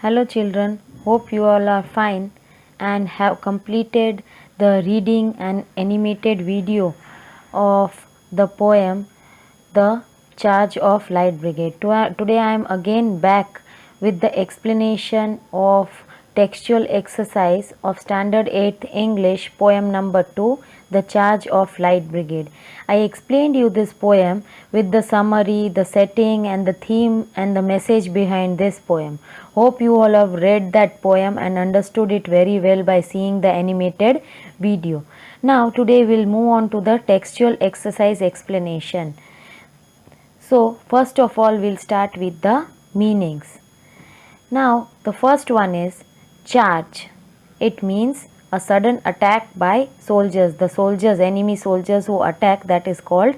Hello children, hope you all are fine and have completed the reading and animated video of the poem The Charge of Light Brigade. Today I am again back with the explanation of textual exercise of Standard 8th English poem number 2, The Charge of Light Brigade. I explained you this poem with the summary, the setting and the theme and the message behind this poem. Hope you all have read that poem and understood it very well by seeing the animated video. Now today we'll move on to the textual exercise explanation. So first of all we'll start with the meanings. Now the first one is charge. It means a sudden attack by soldiers. The soldiers, enemy soldiers who attack, that is called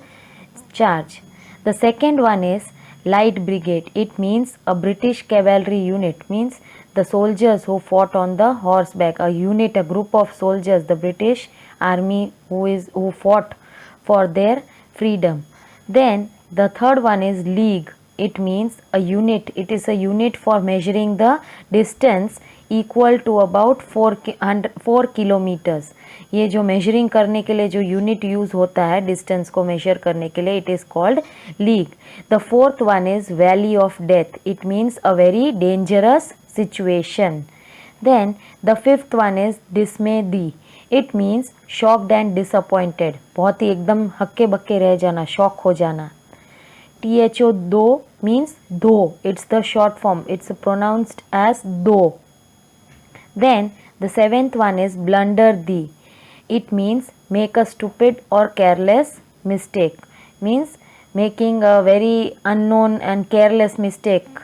charge. The second one is light brigade. It means a British cavalry unit, means the soldiers who fought on the horseback, a unit, a group of soldiers, the British army who fought for their freedom. Then the third one is league. It means a unit. It is a unit for measuring the distance equal to about 4 kilometers. ये जो measuring करने के लिए जो unit use होता है distance को major करने के लिए, it is called league. The fourth one is valley of death. It means a very dangerous situation. Then the fifth one is dismayed. It means shocked and disappointed. बहुत ही एकदम हक्के बक्के रह जाना, शॉक हो जाना. THO though means though. It's the short form. It's pronounced as though. Then the seventh one is blunder thee. It means make a stupid or careless mistake. Means making a very unknown and careless mistake.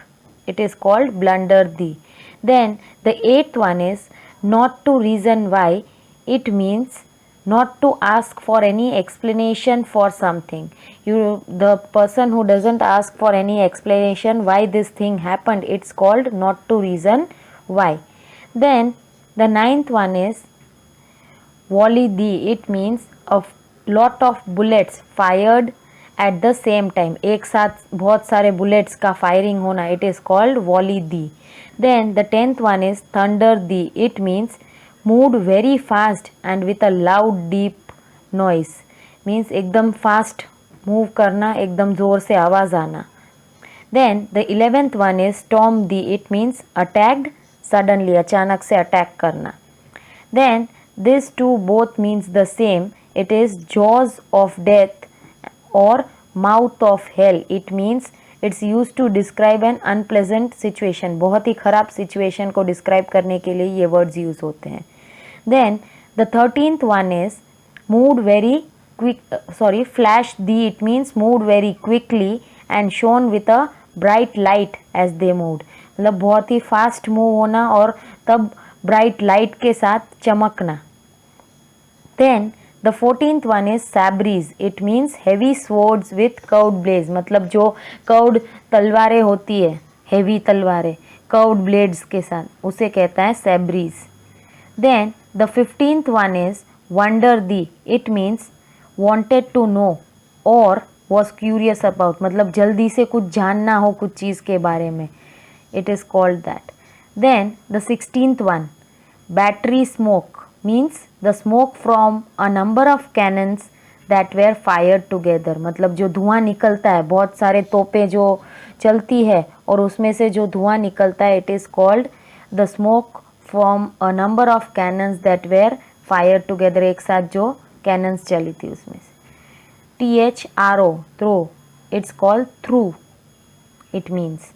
It is called blunder thee. Then the eighth one is not to reason why. It means not to ask for any explanation for something. The person who doesn't ask for any explanation why this thing happened, it's called not to reason why. Then the ninth one is volley thee. It means a lot of bullets fired at the same time. एक साथ बहुत सारे bullets का firing होना, it is called volley thee. Then the 10th one is thunder thee. It means moved very fast and with a loud deep noise. Means एकदम fast move करना, एकदम जोर से आवाज आना. Then the 11th one is storm thee. It means attacked suddenly, अचानक से attack करना. Then this two both means the same. It is jaws of death और mouth of hell. It means it's use to describe an unpleasant situation. बहुत ही खराब situation को describe करने के लिए ये वर्ड्स यूज होते हैं. Then the 13th one is moved very quick, flashed. It means moved very quickly and shone with a bright light as they moved. मतलब बहुत ही फास्ट मूव होना और तब ब्राइट लाइट के साथ चमकना. Then the 14th one is sabres. It means heavy swords with curved blades. मतलब जो कर्व्ड तलवारें होती है, हैवी तलवारें कर्व्ड ब्लेड्स के साथ, उसे कहता है sabres. Then the 15th one is wondered. It means wanted to know और वॉज क्यूरियस अबाउट. मतलब जल्दी से कुछ जानना हो कुछ चीज़ के बारे में, it is called that. Then the 16th one, battery smoke, means the smoke from a number of cannons that were fired together. मतलब जो धुआं निकलता है, बहुत सारे तोपें जो चलती है और उसमें से जो धुआं निकलता है, it is called the smoke from a number of cannons that were fired together. एक साथ जो cannons चली थी उसमें से. THRO, throw, it's called through. It means.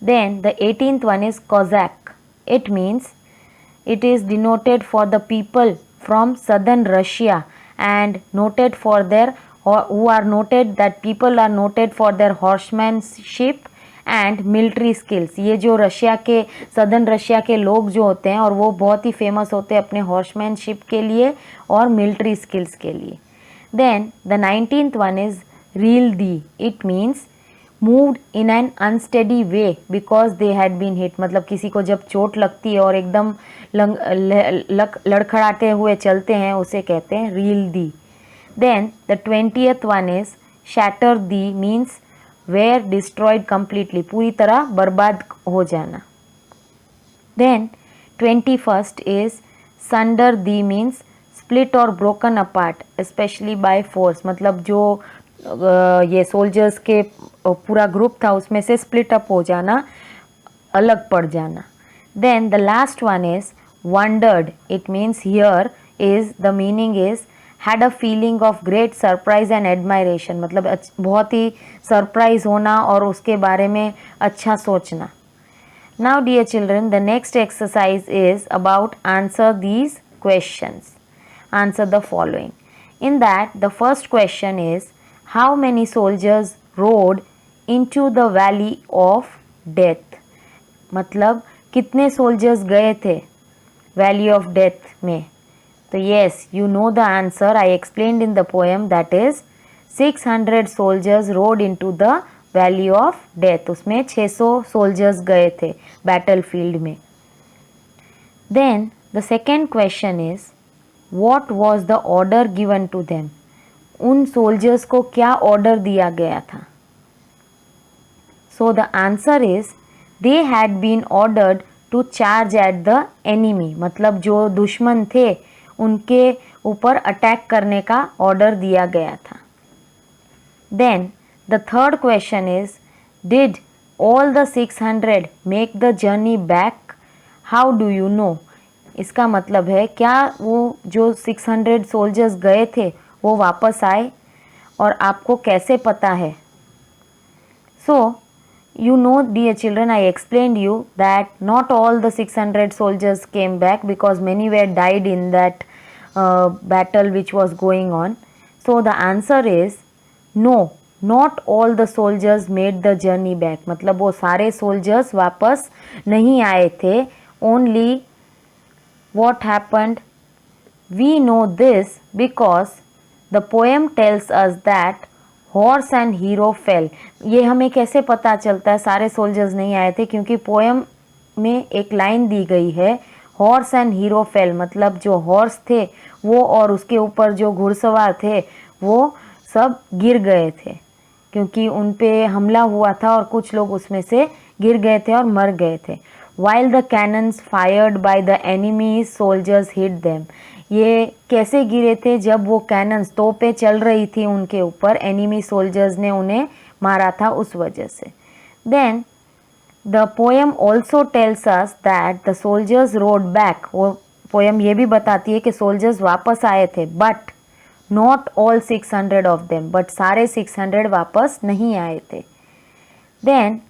Then the 18th one is Cossack. It means it is denoted for the people from southern Russia and noted for their, who are noted, that people are noted for their horsemanship and military skills. ये जो Russia के, southern Russia के लोग जो होते हैं और वो बहुत ही फेमस होते हैं अपने हॉर्समैनशिप के लिए और मिलिट्री स्किल्स के लिए. Then the 19th one is reel thee. It means moved in an unsteady way because they had been hit. मतलब किसी को जब चोट लगती है और एकदम लड़खड़ाते हुए चलते हैं, उसे कहते हैं reeled. Then the 20th one is shattered. Means were destroyed completely. पूरी तरह बर्बाद हो जाना. Then 21st is sunder the means split or broken apart especially by force, मतलब जो ये सोल्जर्स के पूरा ग्रुप था उसमें से स्प्लिट अप हो जाना, अलग पड़ जाना. Then the last one is wondered. It means here is the meaning is had a feeling of great surprise and admiration, मतलब बहुत ही सरप्राइज होना और उसके बारे में अच्छा सोचना. Now dear children, the next exercise is about answer these questions. Answer the following. In that the first question is how many soldiers rode into the valley of death, मतलब कितने सोल्जर्स गए थे वैली ऑफ डेथ में. तो yes you know the answer. I explained in the poem that is 600 soldiers rode into the valley of death. उसमें 600 soldiers गए थे battle field में. Then the second question is what was the order given to them. उन soldiers को क्या order दिया गया था. So the answer is they had been ordered to charge at the enemy, मतलब जो दुश्मन थे उनके ऊपर अटैक करने का ऑर्डर दिया गया था. Then the third question is did all the 600 make the journey back. How do you know. इसका मतलब है क्या वो जो 600 सोल्जर्स गए थे वो वापस आए और आपको कैसे पता है. सो you know dear children, I explained you that not all the 600 soldiers came back because many were died in that battle which was going on. So the answer is no, not all the soldiers made the journey back, मतलब वो सारे soldiers वापस नहीं आए थे. Only what happened, we know this because the poem tells us that horse and hero fail. ये हमें कैसे पता चलता है सारे सोल्जर्स नहीं आए थे, क्योंकि पोएम में एक लाइन दी गई है हॉर्स एंड हीरो फेल, मतलब जो हॉर्स थे वो और उसके ऊपर जो घुड़सवार थे वो सब गिर गए थे क्योंकि उन पे हमला हुआ था और कुछ लोग उसमें से गिर गए थे और मर गए थे. While the cannons fired by the enemy soldiers hit them. ये कैसे गिरे थे जब वो कैनन्स तोपें चल रही थी उनके ऊपर, एनिमी सोल्जर्स ने उन्हें मारा था उस वजह से. Then the poem also tells us that the soldiers rode back. वो पोएम ये भी बताती है कि सोल्जर्स वापस आए थे, but not all 600 of them, but सारे 600 वापस नहीं आए थे. Then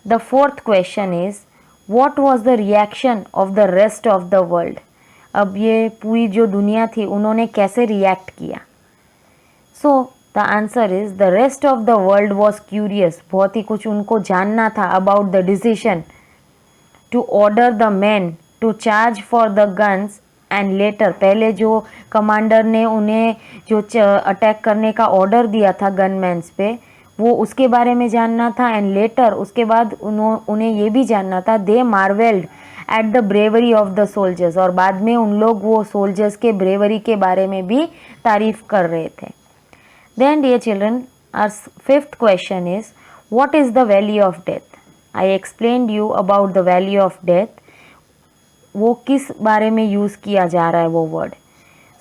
the fourth question is what was the reaction of the rest of the world. अब ये पूरी जो दुनिया थी उन्होंने कैसे रिएक्ट किया. So the answer is the rest of the world was curious. बहुत ही कुछ उनको जानना था about the decision to order the man to charge for the guns and later. पहले जो कमांडर ने उन्हें जो अटैक करने का ऑर्डर दिया था गनमैन्स पे, वो उसके बारे में जानना था. एंड लेटर उसके बाद उन्हें ये भी जानना था they marvelled at the bravery of the soldiers. और बाद में उन लोग वो सोल्जर्स के ब्रेवरी के बारे में भी तारीफ कर रहे थे. Then dear children, our fifth question is what is the valley of death. I explained you about the valley of death. वो किस बारे में यूज़ किया जा रहा है वो word.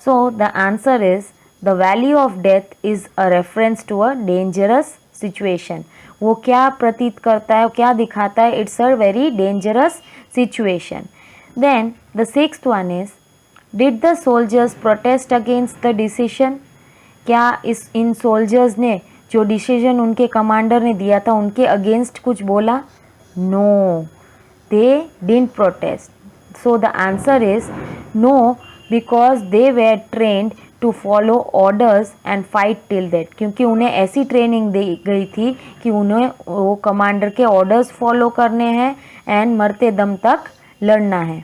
So the answer is the valley of death is a reference to a dangerous situation. वो क्या प्रतीत करता है, क्या दिखाता है, it's a very dangerous situation. Then the sixth one is did the soldiers protest against the decision. क्या इन सोल्जर्स ने जो डिसीजन उनके कमांडर ने दिया था उनके अगेंस्ट कुछ बोला. No, they didn't protest. So the answer is no because they were trained to follow orders and fight till death. क्योंकि उन्हें ऐसी ट्रेनिंग दी गई थी कि उन्हें वो कमांडर के ऑर्डर्स फॉलो करने हैं एंड मरते दम तक लड़ना है.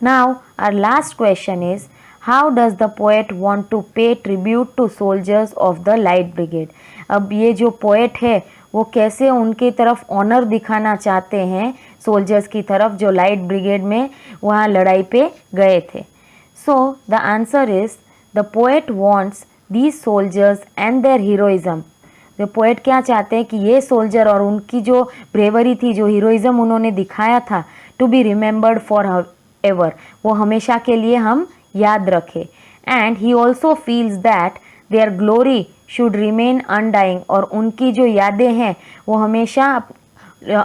Now our last question is how does the poet want to pay tribute to soldiers of the light brigade. अब ये जो पोएट है वो कैसे उनके तरफ ऑनर दिखाना चाहते हैं सोल्जर्स की तरफ जो लाइट ब्रिगेड में वहाँ लड़ाई पे गए थे. So the answer is the poet wants these soldiers and their heroism. The poet क्या चाहते हैं कि ये सोल्जर और उनकी जो ब्रेवरी थी, जो हीरोइज्म उन्होंने दिखाया था, to be remembered forever. वो हमेशा के लिए हम याद रखें. And he also feels that their glory should remain undying. और उनकी जो यादें हैं वो हमेशा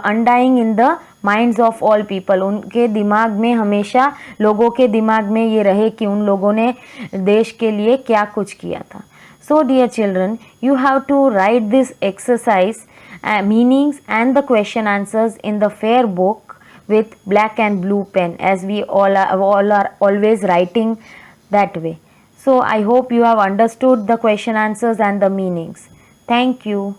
undying in the minds of all people. उनके दिमाग में हमेशा, लोगों के दिमाग में ये रहे कि उन लोगों ने देश के लिए क्या कुछ किया था. So dear children, you have to write this exercise, meanings and the question answers in the fair book with black and blue pen, as we all are always writing that way. So I hope you have understood the question answers and the meanings. Thank you.